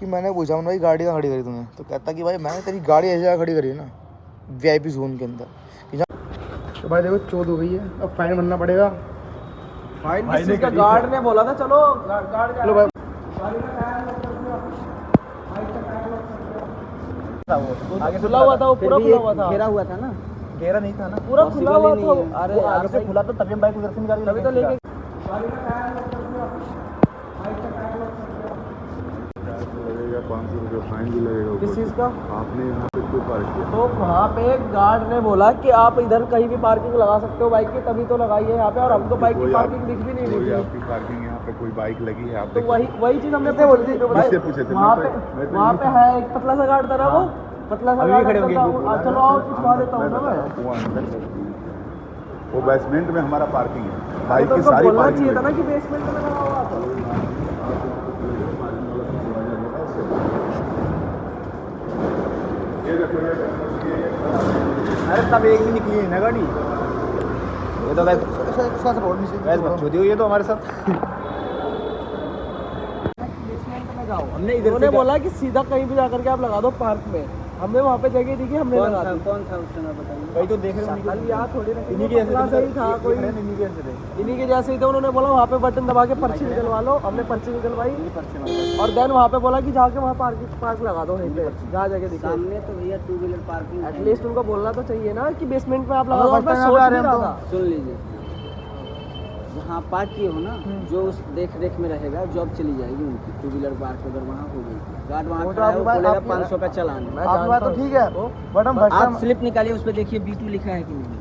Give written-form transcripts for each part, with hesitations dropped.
कि मैंने पूछा भाई गाड़ी कहाँ खड़ी करी तूने, तो कहता कि भाई मैंने तेरी गाड़ी ऐसी जगह खड़ी करी है ना VIP जोन के अंदर। तो भाई देखो चोट हो गई है, अब फाइन भरना पड़ेगा। फाइन किस चीज़ का? गार्ड ने बोला था चलो गार्ड चलो भाई आगे खुला हुआ था, वो पूरा खुला हुआ था, घेरा हुआ था ना, घेरा नहीं था ना, पूरा खुला हुआ था। अरे आगे से खुला तो तभी हम बाइक उधर से निकाल तभी तो लेके 500 रुपये फाइन भी लगेगा। किस चीज़ का? आपने यहाँ पे क्यों पार्क किया? तो वहाँ पे गार्ड ने बोला कि आप इधर कहीं भी पार्किंग लगा सकते हो बाइक की, तभी तो लगाइए यहाँ पे। और हमको बाइक की पार्किंग दिख भी नहीं रही थी। आपकी पार्किंग यहाँ पे कोई बाइक लगी है आप तो वही चीज़ हमने बोली थी। पूछे थे वहाँ पे है एक पतला सा गार्ड था ना, वो पतला सा गार्ड था। चलो आओ पूछवा देता हूँ ना मैं। वो बेसमेंट में हमारा पार्किंग है, बाइक तो की सारी बोलना पार्किंग चाहिए था ना कि बेसमेंट में लगा हुआ था। अरे तब एक भी निकली है ना गाड़ी, ये तो बकचोदी हुई है तो हमारे साथ। हमने इन्होंने बोला कि सीधा कहीं भी जाकर के आप लगा दो पार्क में। हमने वहाँ पे जगह देखी, हमने लगा दी। कौन था उस समय बताइए? कहीं तो देख रहे हो यहाँ थोड़ी ना इन्हीं के पतला सही था, कोई इन्हीं के जैसे ही थे। उन्होंने बोला वहाँ पे बटन दबा के पर्ची निकलवा लो। हमने पर्ची निकलवाई और देन वहाँ पे बोला कि जाके वहाँ पार्क लगा दो वहीं पे जहाँ जगह दिखा। सामने तो भैया 2 व्हीलर पार्किंग है। एटलीस्ट उनको बोलना तो चाहिए ना कि बेसमेंट में आप लगा दो। मैं सोच नहीं रहा था। सुन लीजिए, जहाँ पार्क किए हो ना, जो उस देख में रहेगा, जॉब चली जाएगी उनकी। 2 व्हीलर पार्क अगर वहाँ हो गई, गार्ड वहाँ खड़ा है, वो बोलेगा 500 का चालान। आपकी बात तो ठीक है, बट हम आप स्लिप निकालिए, उस पर देखिए B2 लिखा है कि नहीं।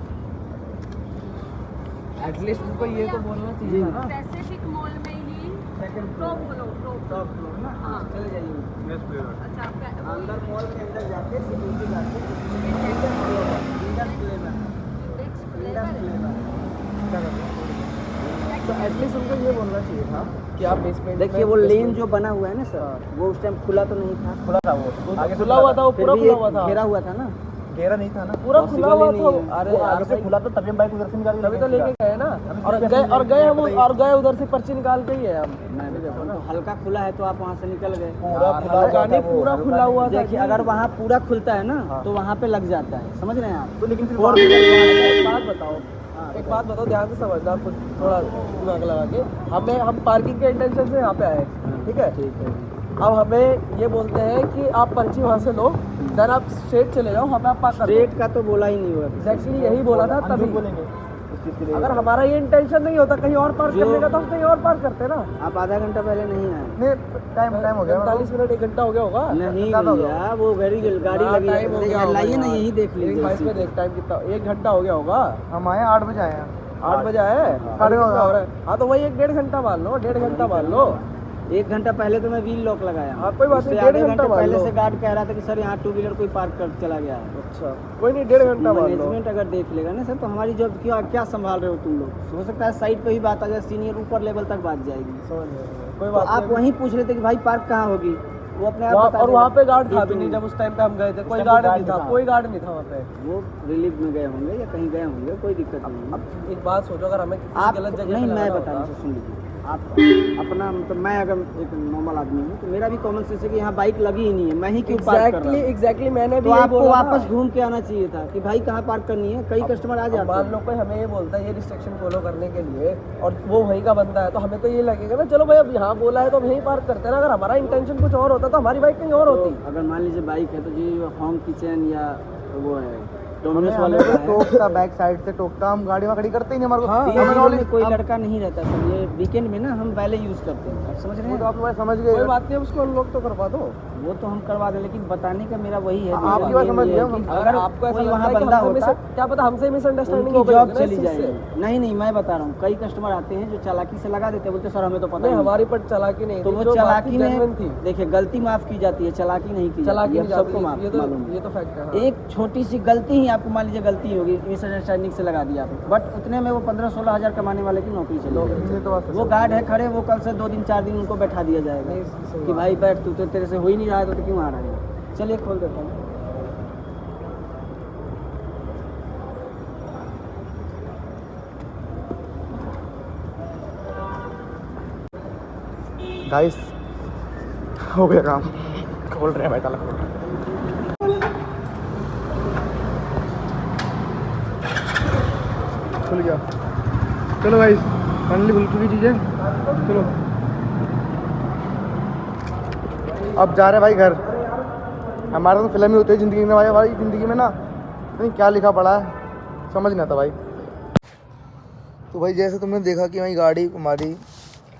एटलीस्ट उनको ये तो बोलना चाहिए ना। पैसिफिक मॉल में ही टॉप फ्लोर ना। हाँ चले जाइए अच्छा अंदर मॉल के अंदर जाके सिक्योरिटी गार्ड से तो एटलीस्ट उनको ये बोलना चाहिए था कि आप बेसमेंट। देखिए वो लेन जो बना हुआ है ना सर, वो उस टाइम खुला तो नहीं था। खुला था वो, आगे से खुला हुआ था, वो पूरा खुला हुआ था। घेरा हुआ था ना, घेरा नहीं था ना, पूरा खुला हुआ था। अरे आगे से खुला तो तभी हम बाइक उधर से निकाल तभी तो लेके गए ना। और गए उधर से पर्ची निकाल के ही है हम। देखो ना, हल्का खुला है तो आप वहाँ से निकल गए। पूरा खुला हुआ था। देखिए अगर वहाँ पूरा खुलता है ना तो वहाँ पे लग जाता है, समझ रहे हैं आप? तो लेकिन एक बात बताओ ध्यान से समझना, आप थोड़ा दिमाग लगा के। हम पार्किंग के इंटेंशन से यहाँ पे आए, ठीक है? अब हमें ये बोलते हैं कि आप पर्ची वहाँ से लो, देन आप स्ट्रेट चले जाओ, वहाँ पे आप पार्क कर लो। रेट का तो बोला ही नहीं हुआ। एक्चुअली यही बोला था तभी बोलेंगे। अगर हमारा ये इंटेंशन नहीं होता कहीं और पार्क करने का, तो हम कहीं और पार्क करते ना। आप आधा घंटा पहले नहीं आए? नहीं टाइम हो गया, 45 मिनट 1 घंटा हो गया होगा। नहीं भैया, वो गाड़ी लगी है, लाइए ना यही देख लीजिए। भाई इसमें देख टाइम कितना, 1 घंटा हो गया होगा। हम आए 8 बजे आए हैं। 8 बजे आए, हाँ तो वही 1-1.5 घंटा मान लो, 1.5 घंटा मान लो। 1 घंटा पहले तो मैं व्हील लॉक लगाया। हाँ कोई बात नहीं, 1.5 घंटा पहले से गार्ड कह रहा था कि सर यहाँ 2 व्हीलर कोई पार्क कर चला गया है। अच्छा कोई नहीं, 1.5 घंटा मान लो। मैनेजमेंट अगर देख लेगा ना सर, तो हमारी जॉब क्या संभाल रहे हो तुम लोग? हो सकता है साइड पे ही बात आ जाए, सीनियर ऊपर लेवल तक बात जाएगी। कोई बात आप वहीं पूछ लेते कि भाई पार्क कहाँ होगी, वो अपने आप और वहाँ पे गार्ड था भी नहीं जब उस टाइम पे हम गए थे। कोई गार्ड नहीं था, कोई गार्ड नहीं था वहाँ पे। वो रिलीफ में गए होंगे या कहीं गए होंगे, कोई दिक्कत नहीं। अब एक बात सोचो, अगर हमें आप गलत जगह नहीं, मैं बता रहा हूँ, सुन लीजिए आप अपना, मतलब मैं अगर एक नॉर्मल आदमी हूँ तो मेरा भी कॉमन सेंस है कि यहाँ बाइक लगी ही नहीं है, मैं ही क्यों पार्क कर रहा हूँ? एग्जैक्टली मैंने भी तो आपको वापस घूम के आना चाहिए था कि भाई कहाँ पार्क करनी है। कई कस्टमर आ जाते हैं, मान लो कोई हमें ये बोलता है ये रिस्ट्रिक्शन फॉलो करने के लिए, और वो वहीं का बंदा है, तो हमें तो ये लगेगा ना चलो भाई अब यहाँ बोला है तो हम यहीं पार्क करते हैं ना। अगर हमारा इंटेंशन कुछ और होता तो हमारी बाइक कहीं और होती। अगर मान लीजिए बाइक है तो जी होम किचन या वो है डोमिनोज हमें वाले टोकता, बैक साइड से टोकता, हम गाड़ी वहाँ खड़ी करते ही नहीं हमारे को। हमें कोई लड़का नहीं रहता सर, ये वीकेंड में ना हम पहले यूज़ करते हैं, आप समझ रहे हैं? तो आप समझ गए, कोई बात नहीं, उसको अनलॉक तो करवा दो। वो तो हम करवा दें, लेकिन बताने का मेरा वही है। आपकी बात समझ गए। अगर आपको कोई वहाँ बंदा होता, क्या पता हमसे मिसअंडरस्टैंडिंग उनकी जॉब चली जाएगी। नहीं मैं बता रहा हूँ, कई कस्टमर आते हैं जो चालाकी से लगा देते हैं, बोलते सर हमें तो पता नहीं। हमारी पर चालाकी नहीं, तो वो चालाकी में थी। देखिए गलती माफ की जाती है, चालाकी नहीं की जाती है, सबको मालूम। ये तो फैक्ट है। एक छोटी सी गलती ही आपको मान लीजिए गलती होगी, मिसअंडरस्टैंडिंग से लगा दिया आपने, बट उतने में वो 15-16 हज़ार कमाने वाले की नौकरी चली गई। वो गार्ड है खड़े, वो कल से 2 दिन 4 दिन उनको बैठा दिया जाएगा कि भाई बैठ, तू तो तेरे से हो ही नहीं रहा है तो क्यों आ रहा है। चलिए खोल देता हूँ। गाइस हो गया काम। खोल रहे हैं भाई, ताला खोल रहे हैं। खुल गया। चलो भाई, फाइनली खुल चुकी चीज़ें। चलो अब जा रहे हैं भाई घर। हमारा तो फिल्म ही होती है ज़िंदगी में भाई, हमारी ज़िंदगी में ना नहीं क्या लिखा पड़ा है समझ नहीं आता भाई। तो भाई जैसे तुमने देखा कि भाई गाड़ी हमारी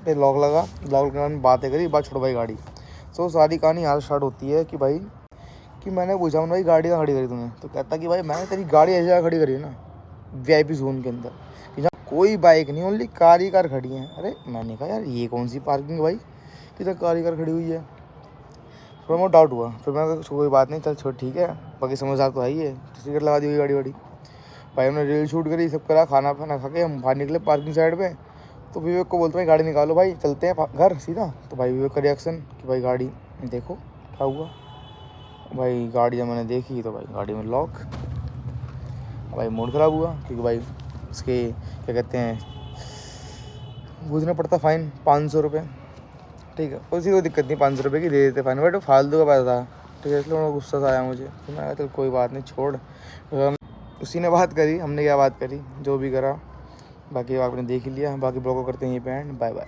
पे लॉक लगा, लॉक लगाने में बातें करी, बात छोड़ भाई गाड़ी। तो सारी कहानी यहाँ से स्टार्ट होती है कि भाई कि मैंने पूछा भाई गाड़ी कहाँ खड़ी करी तूने, तो कहता कि भाई मैंने तेरी गाड़ी ऐसी जगह खड़ी करी है ना VIP जोन के अंदर कि जहाँ कोई बाइक नहीं, ओनली कार ही कार खड़ी हैं। अरे मैंने कहा यार ये कौन सी पार्किंग है भाई कि जहाँ कार ही कार खड़ी हुई है। फिर मुझे डाउट हुआ, फिर मैं कोई बात नहीं, चल छोड़ ठीक है, बाकी समझदार तो है ही है, टिकट लगा दी हुई गाड़ी वाड़ी। भाई हमने रील शूट करी, सब करा, खाना खाना खा के हम बाहर निकले पार्किंग साइड पे। तो विवेक को बोलते भाई गाड़ी निकालो भाई चलते हैं घर सीधा। तो भाई विवेक का रिएक्शन कि भाई गाड़ी देखो क्या हुआ। भाई गाड़ी जब मैंने देखी तो भाई गाड़ी में लॉक। भाई मूड ख़राब हुआ क्योंकि भाई उसके क्या कहते हैं पूछना पड़ता फ़ाइन 500 रुपये। ठीक है, उसी को दिक्कत नहीं, 500 रुपये की दे देते फ़ाइन, बट फालतू का पैसा था। ठीक है, इसलिए गुस्सा सा आया मुझे। तो मैं चल कोई बात नहीं छोड़। उसी ने बात करी, हमने क्या बात करी, जो भी करा बाकी आपने देख ही लिया। बाकी ब्लॉग को करते हैं यहीं पे एंड। Bye bye.